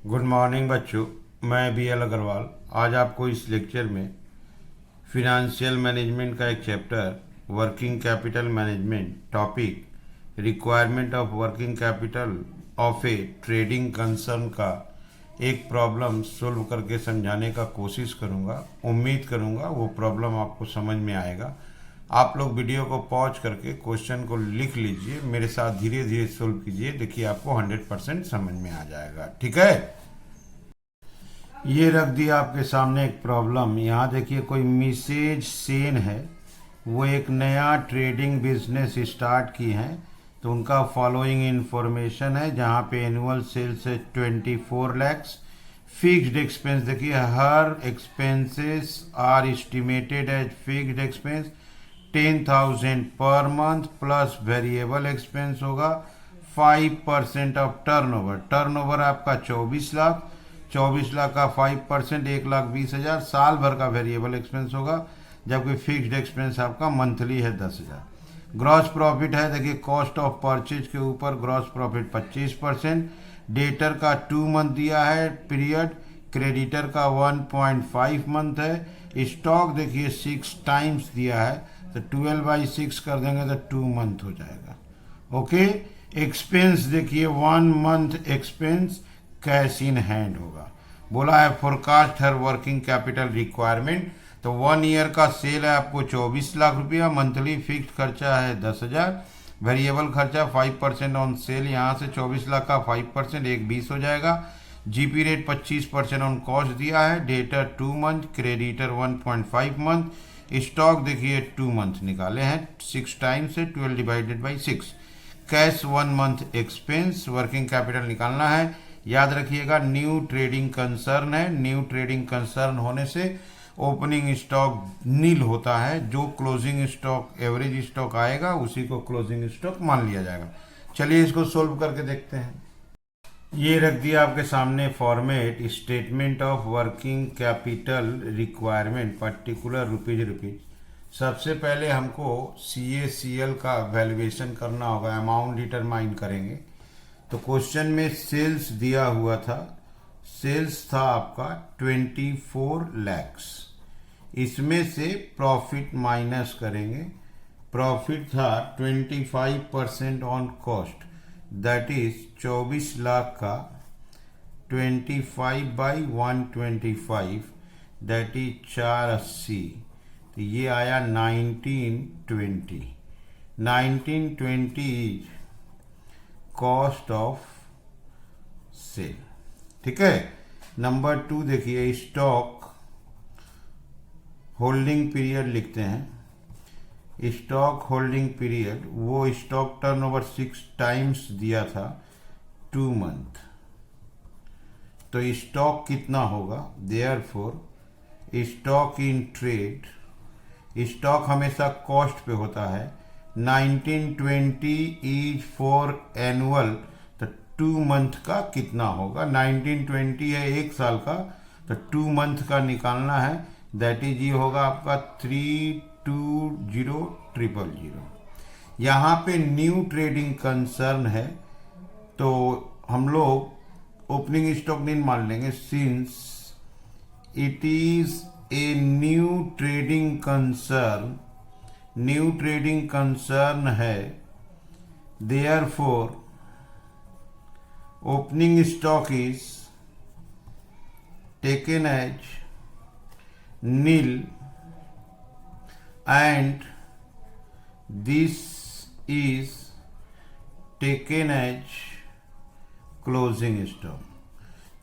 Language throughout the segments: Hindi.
गुड मॉर्निंग बच्चों, मैं बी एल अग्रवाल। आज आपको इस लेक्चर में फिनेंशियल मैनेजमेंट का एक chapter working capital management topic requirement of working capital of A trading concern का एक प्रॉब्लम सोल्व करके समझाने का कोशिश करूंगा। उम्मीद करूंगा वो प्रॉब्लम आपको समझ में आएगा। आप लोग वीडियो को पॉज करके क्वेश्चन को लिख लीजिए, मेरे साथ धीरे धीरे सोल्व कीजिए। देखिए आपको 100% समझ में आ जाएगा। ठीक है, ये रख दिया आपके सामने एक प्रॉब्लम। यहाँ देखिए कोई मिसेज सेन है, वो एक नया ट्रेडिंग बिजनेस स्टार्ट की हैं। तो उनका फॉलोइंग इंफॉर्मेशन है, जहाँ पे एनुअल सेल्स है 24 लैक्स। फिक्स्ड एक्सपेंस देखिए, हर expenses are estimated as fixed expense 10,000 per month plus variable expense होगा 5% ऑफ टर्नओवर। टर्नओवर आपका 24 लाख, 24 लाख का 5% 1,20,000 साल भर का वेरिएबल एक्सपेंस होगा, जबकि फिक्स्ड एक्सपेंस आपका मंथली है 10,000। ग्रॉस प्रॉफिट है, देखिए कॉस्ट ऑफ परचेज के ऊपर ग्रॉस प्रॉफिट 25%। डेटर का 2 मंथ दिया है पीरियड, क्रेडिटर का 1.5 मंथ है। स्टॉक देखिए 6 टाइम्स दिया है, तो 12/6 कर देंगे तो 2 मंथ हो जाएगा। ओके, एक्सपेंस देखिए 1 month expense cash in hand होगा। बोला है फोरकास्ट हर वर्किंग कैपिटल रिक्वायरमेंट, तो 1 ईयर का सेल है आपको 24 लाख रुपया, मंथली फिक्स्ड खर्चा है 10,000, वेरिएबल खर्चा 5% ऑन सेल, यहाँ से 24 लाख का 5% 1,20 हो जाएगा। जीपी रेट 25% ऑन कॉस्ट दिया है। Debtor 2 month, creditor 1.5 month. Stock देखिए 2 मंथ निकाले हैं, 6 टाइम्स से 12/6। Cash 1 month expense, working capital निकालना है। याद रखिएगा न्यू ट्रेडिंग कंसर्न है, न्यू ट्रेडिंग कंसर्न होने से ओपनिंग स्टॉक नील होता है। जो क्लोजिंग स्टॉक एवरेज स्टॉक आएगा उसी को क्लोजिंग स्टॉक मान लिया जाएगा। चलिए इसको सोल्व करके देखते हैं। ये रख दिया आपके सामने format, statement of working capital requirement particular rupees. सबसे पहले हमको CACL का वैल्यूएशन करना होगा, अमाउंट डिटरमाइन करेंगे। तो क्वेश्चन में सेल्स दिया हुआ था, सेल्स था आपका 24 लैक्स। इसमें से प्रॉफिट माइनस करेंगे। प्रॉफिट था 25% on cost, that is 24 lakh का 25/125, दैट इज 480। तो ये आया 1920। 1920 इज कॉस्ट ऑफ सेल। ठीक है। नंबर 2 देखिए, स्टॉक होल्डिंग पीरियड लिखते हैं। स्टॉक होल्डिंग पीरियड, वो स्टॉक टर्नओवर 6 टाइम्स दिया था, 2 मंथ। तो स्टॉक कितना होगा? Therefore stock in trade, stock हमेशा कॉस्ट पे होता है। 1920 इज फॉर एनुअल, तो 2 मंथ का कितना होगा? 1920 है 1 साल का, तो 2 मंथ का निकालना है। दैट इज ये होगा आपका 320,000। यहाँ पे न्यू ट्रेडिंग कंसर्न है, तो हम लोग ओपनिंग स्टॉक नहीं मान लेंगे, since it is a new trading concern. New trading concern है, therefore opening stock is taken as nil and this is taken as closing stock।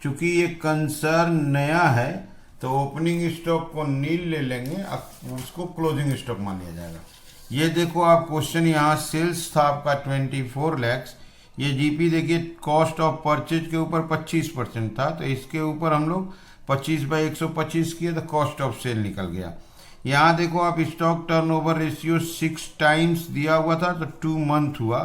चूंकि ये कंसर्न नया है तो ओपनिंग स्टॉक को नील ले लेंगे, उसको क्लोजिंग स्टॉक मान लिया जाएगा। ये देखो आप क्वेश्चन, यहाँ सेल्स था आपका 24 लैक्स। ये जीपी देखिए कॉस्ट ऑफ परचेज के ऊपर 25% था, तो इसके ऊपर हम लोग 25/125 किए तो कॉस्ट ऑफ सेल निकल गया। यहाँ देखो आप स्टॉक टर्नओवर रेशियो 6 टाइम्स दिया हुआ था, तो 2 मंथ हुआ।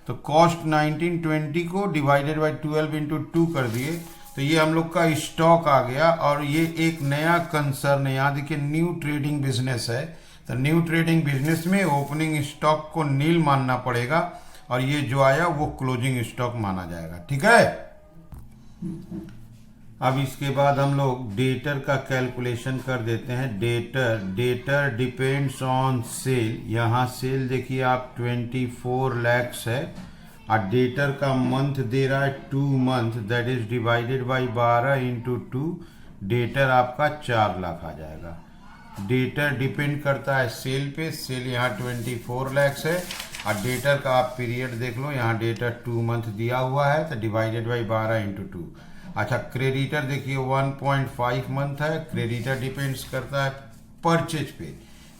तो कॉस्ट 1920 को डिवाइडेड बाय 12 इंटू 2 कर दिए, तो ये हम लोग का स्टॉक आ गया। और ये एक नया कंसर्न है, यहाँ देखिए न्यू ट्रेडिंग बिजनेस है, तो न्यू ट्रेडिंग बिजनेस में ओपनिंग स्टॉक को नील मानना पड़ेगा, और ये जो आया वो क्लोजिंग स्टॉक माना जाएगा। ठीक है। अब इसके बाद हम लोग डेटर का कैलकुलेशन कर देते हैं। Debtor depends on sale. यहाँ सेल देखिए आप 24 लैक्स है और डेटर का मंथ दे रहा है 2 month, that is divided by 12 into 2, debtor आपका 4 लाख आ जाएगा। डेटर डिपेंड करता है सेल पे। सेल यहाँ 24 लैक्स है और डेटर का आप पीरियड देख लो, यहाँ डेटर 2 मंथ दिया हुआ है तो डिवाइडेड बाई 12 इंटू 2। अच्छा, क्रेडिटर देखिए 1.5 मंथ है। क्रेडिटर डिपेंड्स करता है परचेज पे,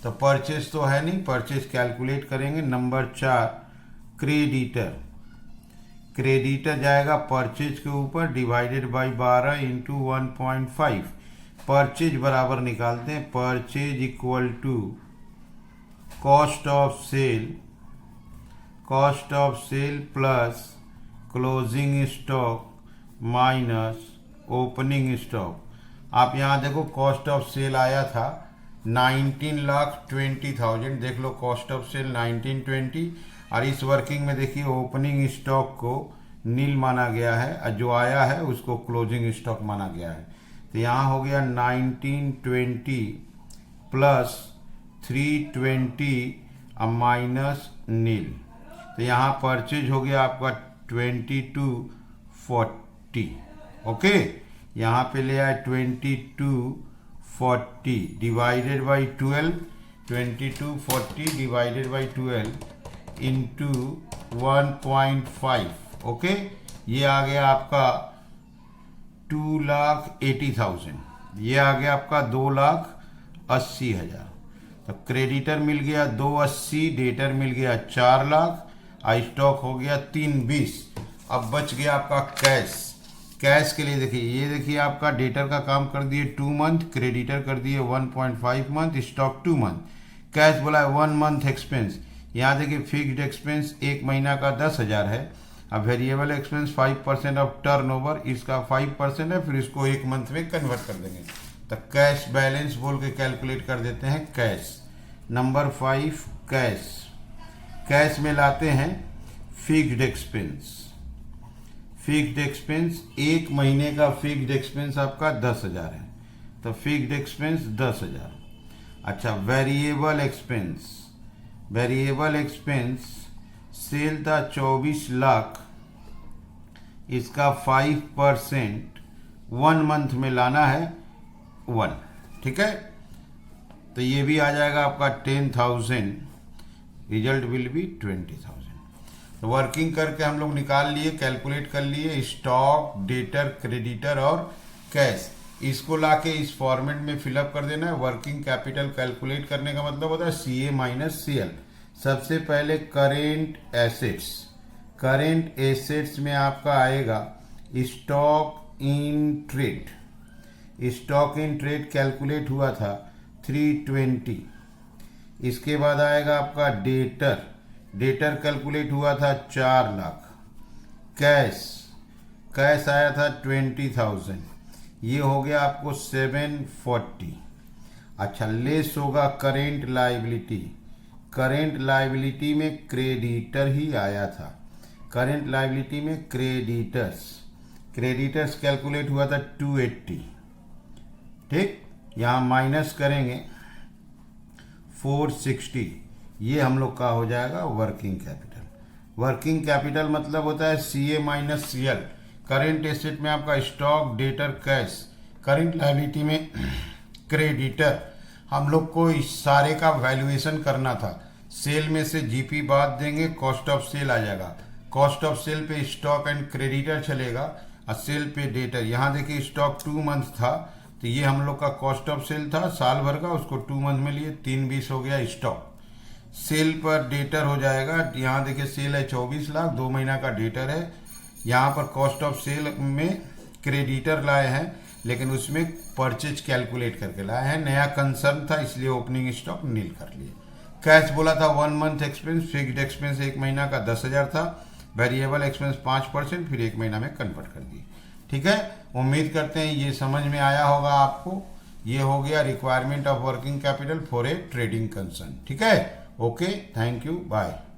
तो परचेज तो है नहीं, परचेज कैलकुलेट करेंगे। Number 4 creditor. क्रेडिटर जाएगा परचेज के ऊपर डिवाइडेड बाई 12 इंटू 1.5। परचेज बराबर निकालते हैं, purchase equal to cost of sale plus closing stock minus opening stock. आप यहाँ देखो कॉस्ट ऑफ सेल आया था 19,20,000, देख लो कॉस्ट ऑफ सेल 1920, और इस वर्किंग में देखिए ओपनिंग स्टॉक को नील माना गया है और जो आया है उसको क्लोजिंग स्टॉक माना गया है। तो यहाँ हो गया 1920 प्लस 320 माइनस नील, तो यहाँ परचेज हो गया आपका 2240। ओके, यहाँ पे ले आए 2240 divided by 12, 2240 divided by 12 into 1.5। Okay, ये आ गया आपका 2,80,000, ये आ गया आपका 2,80,000। तो क्रेडिटर मिल गया 280, डेटर मिल गया 4 लाख, स्टॉक हो गया 320। अब बच गया आपका कैश। कैश के लिए देखिए, ये देखिए आपका डेटर का काम कर दिए 2 मंथ, क्रेडिटर कर दिए 1.5 मंथ, स्टॉक 2 मंथ, कैश बोला 1 मंथ एक्सपेंस। यहाँ देखिए फिक्स्ड एक्सपेंस 1 महीना का 10,000 है। अब वेरिएबल एक्सपेंस 5% ऑफ टर्नओवर, इसका 5% है, फिर इसको 1 मंथ में कन्वर्ट कर देंगे। तो कैश बैलेंस बोल के कैलकुलेट कर देते हैं कैश। Number 5 cash. कैश में लाते हैं फिक्स्ड एक्सपेंस। फिक्स्ड एक्सपेंस 1 महीने का फिक्स्ड एक्सपेंस आपका 10,000 है, तो फिक्स्ड एक्सपेंस 10,000। अच्छा, variable expense. Variable expense sale था 24 लाख, इसका 5% 1 मंथ में लाना है 1, ठीक है, तो ये भी आ जाएगा आपका 10,000, रिजल्ट विल बी 20,000। तो वर्किंग करके हम लोग निकाल लिए, कैलकुलेट कर लिए स्टॉक, डेटर, क्रेडिटर और कैश। इसको लाके इस फॉर्मेट में फिलअप कर देना है। वर्किंग कैपिटल कैलकुलेट करने का मतलब होता है CA माइनस CL। सबसे पहले करेंट एसेट्स। करेंट एसेट्स में आपका आएगा stock in trade. Stock in trade calculate हुआ था 320। इसके बाद आएगा आपका डेटर। डेटर कैलकुलेट हुआ था 4 लाख। कैश आया था 20,000, ये हो गया आपको 740। अच्छा, लेस होगा करेंट लायबिलिटी। करेंट लायबिलिटी में क्रेडिटर ही आया था। करेंट लायबिलिटी में क्रेडिटर्स कैलकुलेट हुआ था 280, ठीक, यहाँ माइनस करेंगे 460, ये हम लोग का हो जाएगा वर्किंग कैपिटल। वर्किंग कैपिटल मतलब होता है CA minus CL। Current asset में आपका stock, debtor, cash. Current liability में क्रेडिटर। हम लोग को इस सारे का वैल्यूएशन करना था। सेल में से GP बाद देंगे, कॉस्ट ऑफ सेल आ जाएगा। कॉस्ट ऑफ सेल पे स्टॉक एंड क्रेडिटर चलेगा और सेल पे डेटर। यहाँ देखिए स्टॉक 2 मंथ था, तो ये हम लोग का कॉस्ट ऑफ सेल था साल भर का, उसको 2 मंथ में लिए 320 हो गया स्टॉक। सेल पर डेटर हो जाएगा, यहाँ देखिए सेल है 24 लाख, 2 महीना का डेटर है। यहाँ पर कॉस्ट ऑफ सेल में क्रेडिटर लाए हैं, लेकिन उसमें परचेज कैलकुलेट करके लाए हैं। नया कंसर्न था इसलिए ओपनिंग स्टॉक नील कर लिए। कैश बोला था 1 मंथ एक्सपेंस। फिक्स्ड एक्सपेंस 1 महीना का 10,000 था। वेरिएबल एक्सपेंस 5%, फिर 1 महीना में कन्वर्ट कर दिए। ठीक है, उम्मीद करते हैं ये समझ में आया होगा आपको। ये हो गया requirement of working capital for a trading concern. ठीक है, ओके, थैंक यू, बाय।